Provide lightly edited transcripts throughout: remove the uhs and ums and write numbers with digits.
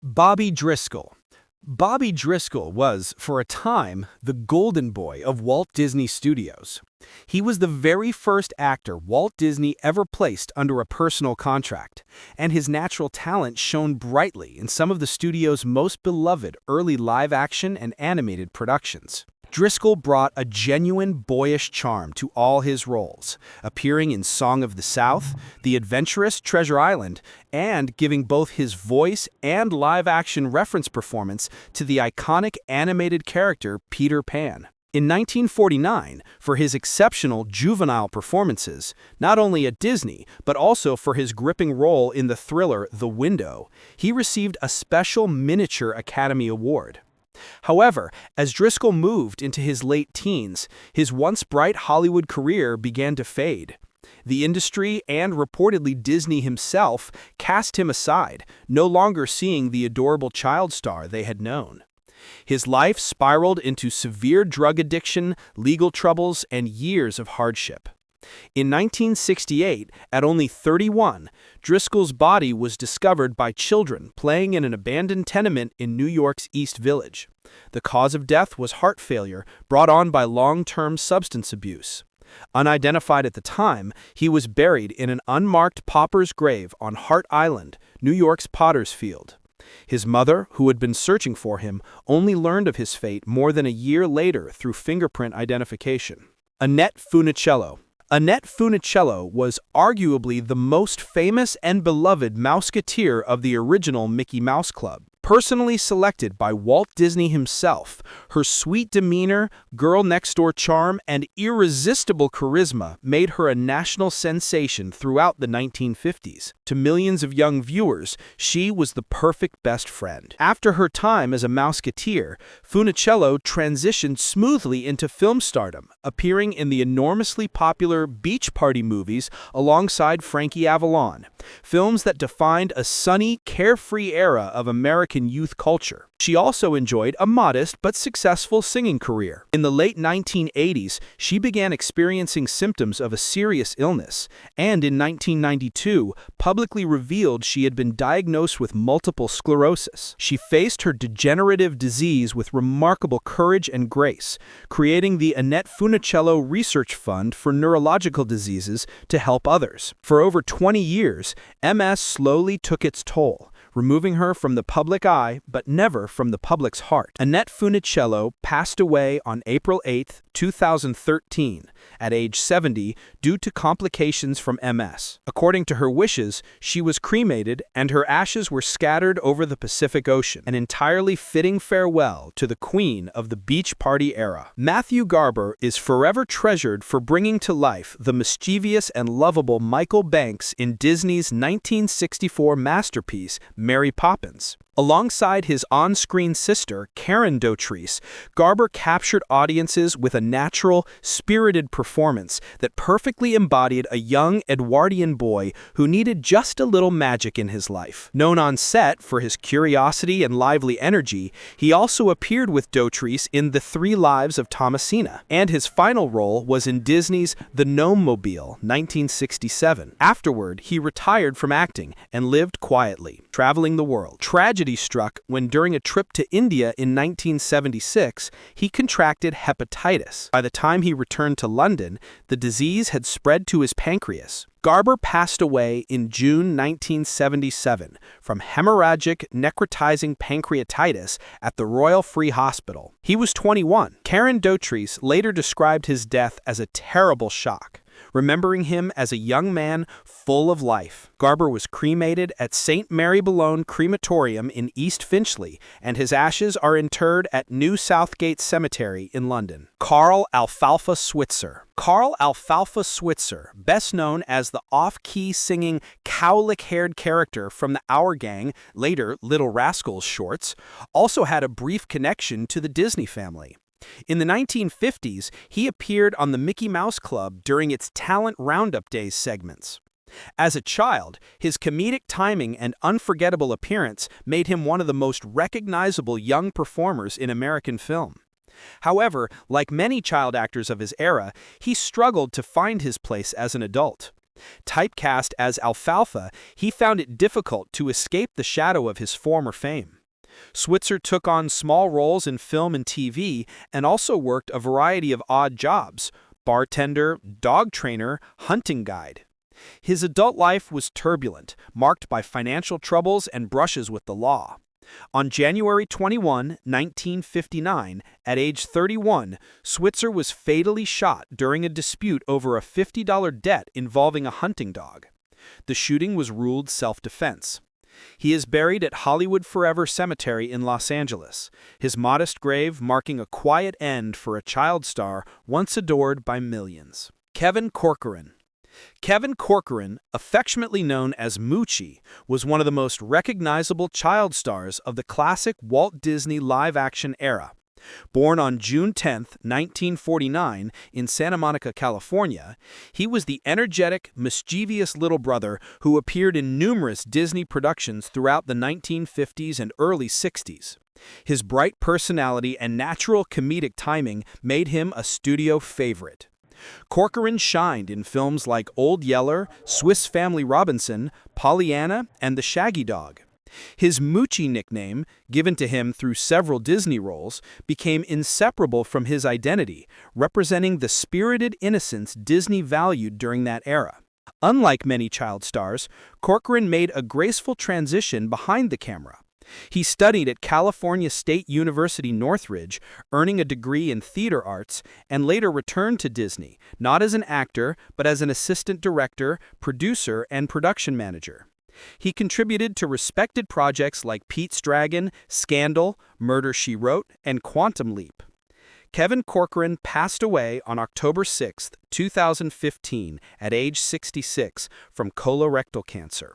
Bobby Driscoll. Bobby Driscoll was, for a time, the golden boy of Walt Disney Studios. He was the very first actor Walt Disney ever placed under a personal contract, and his natural talent shone brightly in some of the studio's most beloved early live-action and animated productions. Driscoll brought a genuine boyish charm to all his roles, appearing in Song of the South, The Adventurous Treasure Island, and giving both his voice and live-action reference performance to the iconic animated character Peter Pan. In 1949, for his exceptional juvenile performances, not only at Disney, but also for his gripping role in the thriller The Window, he received a special Miniature Academy Award. However, as Driscoll moved into his late teens, his once bright Hollywood career began to fade. The industry and reportedly Disney himself cast him aside, no longer seeing the adorable child star they had known. His life spiraled into severe drug addiction, legal troubles, and years of hardship. In 1968, at only 31, Driscoll's body was discovered by children playing in an abandoned tenement in New York's East Village. The cause of death was heart failure brought on by long-term substance abuse. Unidentified at the time, he was buried in an unmarked pauper's grave on Hart Island, New York's Potter's Field. His mother, who had been searching for him, only learned of his fate more than a year later through fingerprint identification. Annette Funicello. Annette Funicello was arguably the most famous and beloved Mouseketeer of the original Mickey Mouse Club. Personally selected by Walt Disney himself, her sweet demeanor, girl-next-door charm, and irresistible charisma made her a national sensation throughout the 1950s. To millions of young viewers, she was the perfect best friend. After her time as a Mouseketeer, Funicello transitioned smoothly into film stardom, appearing in the enormously popular Beach Party movies alongside Frankie Avalon, films that defined a sunny, carefree era of American youth culture. She also enjoyed a modest but successful singing career. In the late 1980s, she began experiencing symptoms of a serious illness, and in 1992, publicly revealed she had been diagnosed with multiple sclerosis. She faced her degenerative disease with remarkable courage and grace, creating the Annette Funicello Research Fund for Neurological Diseases to help others. For over 20 years, MS slowly took its toll, removing her from the public eye but never from the public's heart. Annette Funicello passed away on April 8, 2013, at age 70 due to complications from MS. According to her wishes, she was cremated and her ashes were scattered over the Pacific Ocean, an entirely fitting farewell to the queen of the beach party era. Matthew Garber is forever treasured for bringing to life the mischievous and lovable Michael Banks in Disney's 1964 masterpiece, Mary Poppins. Alongside his on-screen sister, Karen Dotrice, Garber captured audiences with a natural, spirited performance that perfectly embodied a young Edwardian boy who needed just a little magic in his life. Known on set for his curiosity and lively energy, he also appeared with Dotrice in The 3 Lives of Thomasina, and his final role was in Disney's The Gnome-Mobile, 1967. Afterward, he retired from acting and lived quietly, traveling the world. Tragedy struck when, during a trip to India in 1976, he contracted hepatitis. By the time he returned to London, the disease had spread to his pancreas. Garber passed away in June 1977 from hemorrhagic necrotizing pancreatitis at the Royal Free Hospital. He was 21. Karen Dotrice later described his death as a terrible shock, remembering him as a young man full of life. Garber was cremated at St. Mary Bolone Crematorium in East Finchley, and his ashes are interred at New Southgate Cemetery in London. Carl Alfalfa Switzer. Carl Alfalfa Switzer, best known as the off-key singing cowlick-haired character from the Our Gang, later Little Rascals shorts, also had a brief connection to the Disney family. In the 1950s, he appeared on the Mickey Mouse Club during its Talent Roundup Days segments. As a child, his comedic timing and unforgettable appearance made him one of the most recognizable young performers in American film. However, like many child actors of his era, he struggled to find his place as an adult. Typecast as Alfalfa, he found it difficult to escape the shadow of his former fame. Switzer took on small roles in film and TV and also worked a variety of odd jobs: bartender, dog trainer, hunting guide. His adult life was turbulent, marked by financial troubles and brushes with the law. On January 21, 1959, at age 31, Switzer was fatally shot during a dispute over a $50 debt involving a hunting dog. The shooting was ruled self-defense. He is buried at Hollywood Forever Cemetery in Los Angeles, his modest grave marking a quiet end for a child star once adored by millions. Kevin Corcoran. Kevin Corcoran, affectionately known as Moochie, was one of the most recognizable child stars of the classic Walt Disney live-action era. Born on June 10, 1949, in Santa Monica, California, he was the energetic, mischievous little brother who appeared in numerous Disney productions throughout the 1950s and early 60s. His bright personality and natural comedic timing made him a studio favorite. Corcoran shined in films like Old Yeller, Swiss Family Robinson, Pollyanna, and The Shaggy Dog. His Moochie nickname, given to him through several Disney roles, became inseparable from his identity, representing the spirited innocence Disney valued during that era. Unlike many child stars, Corcoran made a graceful transition behind the camera. He studied at California State University Northridge, earning a degree in theater arts, and later returned to Disney, not as an actor, but as an assistant director, producer, and production manager. He contributed to respected projects like Pete's Dragon, Scandal, Murder, She Wrote, and Quantum Leap. Kevin Corcoran passed away on October 6, 2015, at age 66, from colorectal cancer.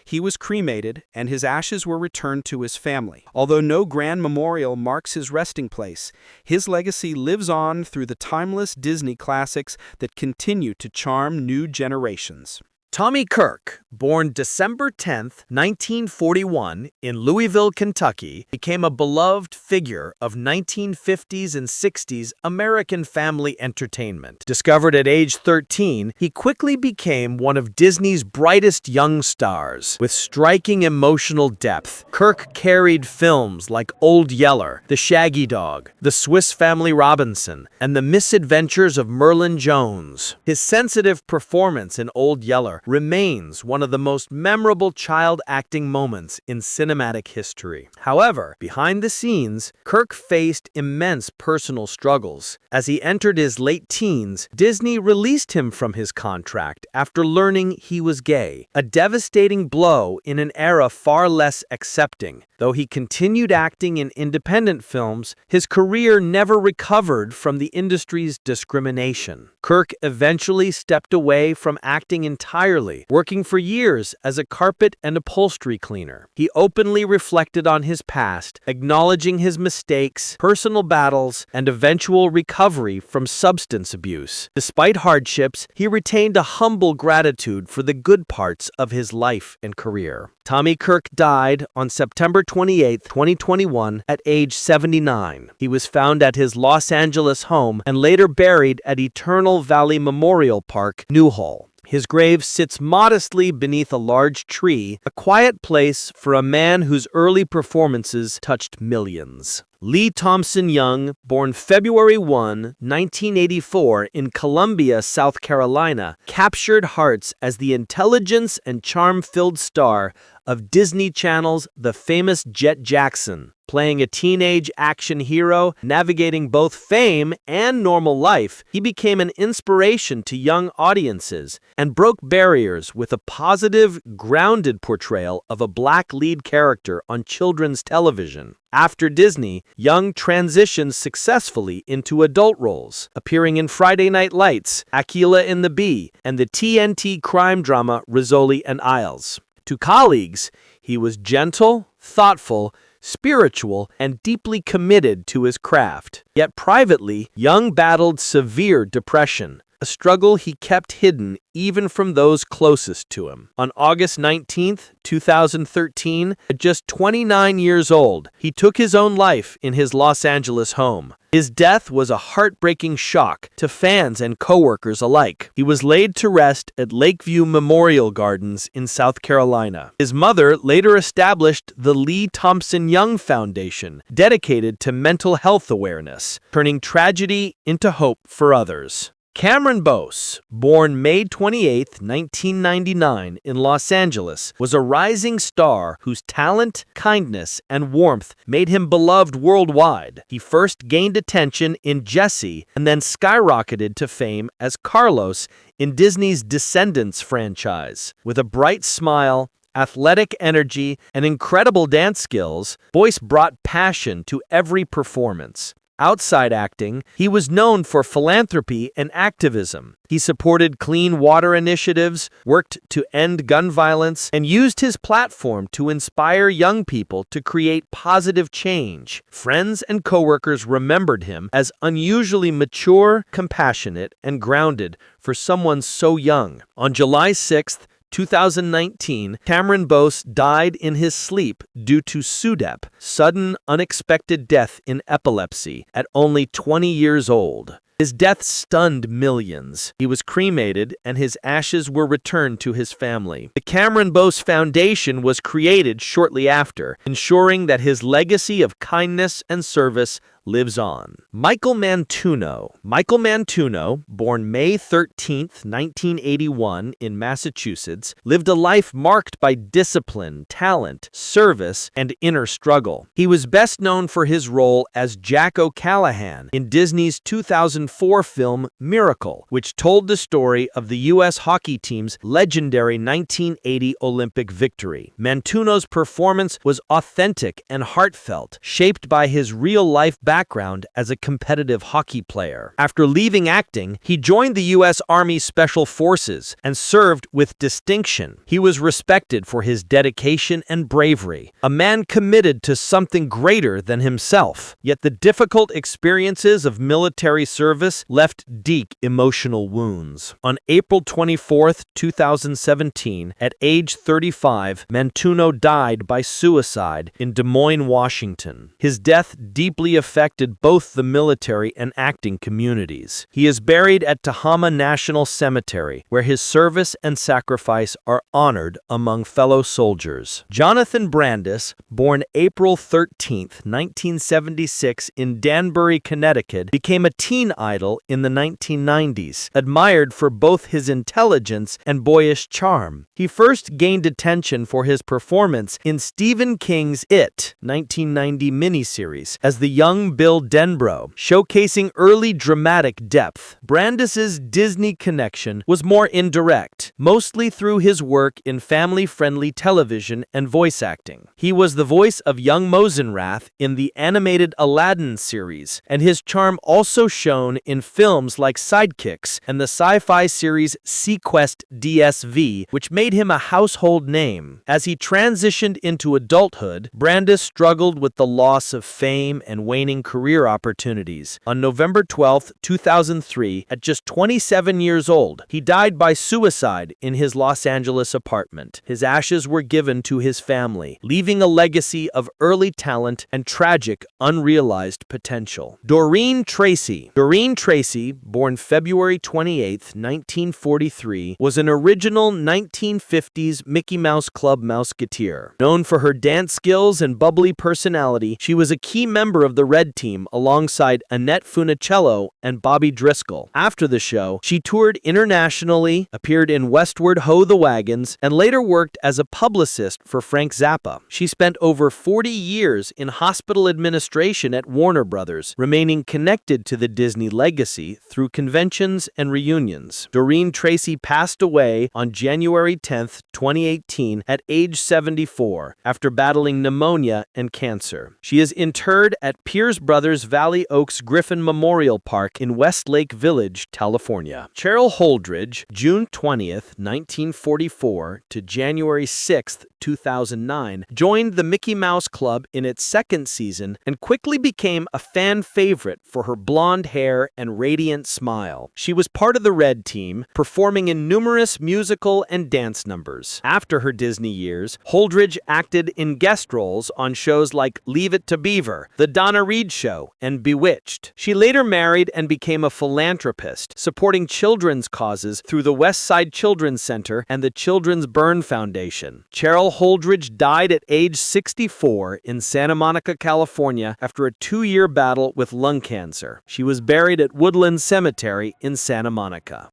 He was cremated, and his ashes were returned to his family. Although no grand memorial marks his resting place, his legacy lives on through the timeless Disney classics that continue to charm new generations. Tommy Kirk, born December 10, 1941, in Louisville, Kentucky, became a beloved figure of 1950s and 60s American family entertainment. Discovered at age 13, he quickly became one of Disney's brightest young stars. With striking emotional depth, Kirk carried films like Old Yeller, The Shaggy Dog, The Swiss Family Robinson, and The Misadventures of Merlin Jones. His sensitive performance in Old Yeller remains one of the most memorable child acting moments in cinematic history. However, behind the scenes, Kirk faced immense personal struggles. As he entered his late teens, Disney released him from his contract after learning he was gay, a devastating blow in an era far less accepting. Though he continued acting in independent films, his career never recovered from the industry's discrimination. Kirk eventually stepped away from acting entirely, working for years as a carpet and upholstery cleaner. He openly reflected on his past, acknowledging his mistakes, personal battles, and eventual recovery from substance abuse. Despite hardships, he retained a humble gratitude for the good parts of his life and career. Tommy Kirk died on September 28, 2021, at age 79. He was found at his Los Angeles home and later buried at Eternal Valley Memorial Park, Newhall. His grave sits modestly beneath a large tree, a quiet place for a man whose early performances touched millions. Lee Thompson Young, born February 1, 1984, in Columbia, South Carolina, captured hearts as the intelligence and charm-filled star of Disney Channel's The Famous Jet Jackson. Playing a teenage action hero, navigating both fame and normal life, he became an inspiration to young audiences and broke barriers with a positive, grounded portrayal of a black lead character on children's television. After Disney, Young transitioned successfully into adult roles, appearing in Friday Night Lights, Akeelah and the Bee, and the TNT crime drama Rizzoli and Isles. To colleagues, he was gentle, thoughtful, spiritual, and deeply committed to his craft. Yet privately, Young battled severe depression, a struggle he kept hidden even from those closest to him. On August 19, 2013, at just 29 years old, he took his own life in his Los Angeles home. His death was a heartbreaking shock to fans and coworkers alike. He was laid to rest at Lakeview Memorial Gardens in South Carolina. His mother later established the Thompson Young Foundation, dedicated to mental health awareness, turning tragedy into hope for others. Cameron Boyce, born May 28, 1999, in Los Angeles, was a rising star whose talent, kindness, and warmth made him beloved worldwide. He first gained attention in Jessie and then skyrocketed to fame as Carlos in Disney's Descendants franchise. With a bright smile, athletic energy, and incredible dance skills, Boyce brought passion to every performance. Outside acting, he was known for philanthropy and activism. He supported clean water initiatives, worked to end gun violence, and used his platform to inspire young people to create positive change. Friends and coworkers remembered him as unusually mature, compassionate, and grounded for someone so young. On July 6th, 2019, Cameron Boyce died in his sleep due to SUDEP, sudden unexpected death in epilepsy, at only 20 years old. His death stunned millions. He was cremated and his ashes were returned to his family. The Cameron Boyce Foundation was created shortly after, ensuring that his legacy of kindness and service lives on. Michael Mantenuto. Michael Mantenuto, born May 13, 1981 in Massachusetts, lived a life marked by discipline, talent, service, and inner struggle. He was best known for his role as Jack O'Callahan in Disney's 2004 film Miracle, which told the story of the U.S. hockey team's legendary 1980 Olympic victory. Mantenuto's performance was authentic and heartfelt, shaped by his real-life background as a competitive hockey player. After leaving acting, he joined the U.S. Army Special Forces and served with distinction. He was respected for his dedication and bravery, a man committed to something greater than himself. Yet the difficult experiences of military service left deep emotional wounds. On April 24, 2017, at age 35, Mantenuto died by suicide in Des Moines, Washington. His death deeply affected both the military and acting communities. He is buried at Tehama National Cemetery, where his service and sacrifice are honored among fellow soldiers. Jonathan Brandis, born April 13, 1976 in Danbury, Connecticut, became a teen idol in the 1990s, admired for both his intelligence and boyish charm. He first gained attention for his performance in Stephen King's It, 1990 miniseries, as the young Bill Denbrough, showcasing early dramatic depth. Brandis's Disney connection was more indirect, mostly through his work in family-friendly television and voice acting. He was the voice of young Mosenrath in the animated Aladdin series, and his charm also shone in films like Sidekicks and the sci-fi series Sequest DSV, which made him a household name. As he transitioned into adulthood, Brandis struggled with the loss of fame and waning career opportunities. On November 12, 2003, at just 27 years old, he died by suicide in his Los Angeles apartment. His ashes were given to his family, leaving a legacy of early talent and tragic, unrealized potential. Dorene Tracy. Dorene Tracy, born February 28, 1943, was an original 1950s Mickey Mouse Club Mouseketeer. Known for her dance skills and bubbly personality, she was a key member of the Red Team alongside Annette Funicello and Bobby Driscoll. After the show, she toured internationally, appeared in Westward Ho! The Wagons, and later worked as a publicist for Frank Zappa. She spent over 40 years in hospital administration at Warner Brothers, remaining connected to the Disney legacy through conventions and reunions. Dorene Tracy passed away on January 10, 2018, at age 74, after battling pneumonia and cancer. She is interred at Pierce Brothers Valley Oaks Griffin Memorial Park in Westlake Village, California. Cheryl Holdridge, June 20, 1944 to January 6, 2009, joined the Mickey Mouse Club in its second season and quickly became a fan favorite for her blonde hair and radiant smile. She was part of the Red Team, performing in numerous musical and dance numbers. After her Disney years, Holdridge acted in guest roles on shows like Leave It to Beaver, The Donna Reed Show, and Bewitched. She later married and became a philanthropist, supporting children's causes through the West Side Children's Center and the Children's Burn Foundation. Cheryl Holdridge died at age 64 in Santa Monica, California, after a 2-year battle with lung cancer. She was buried at Woodland Cemetery in Santa Monica.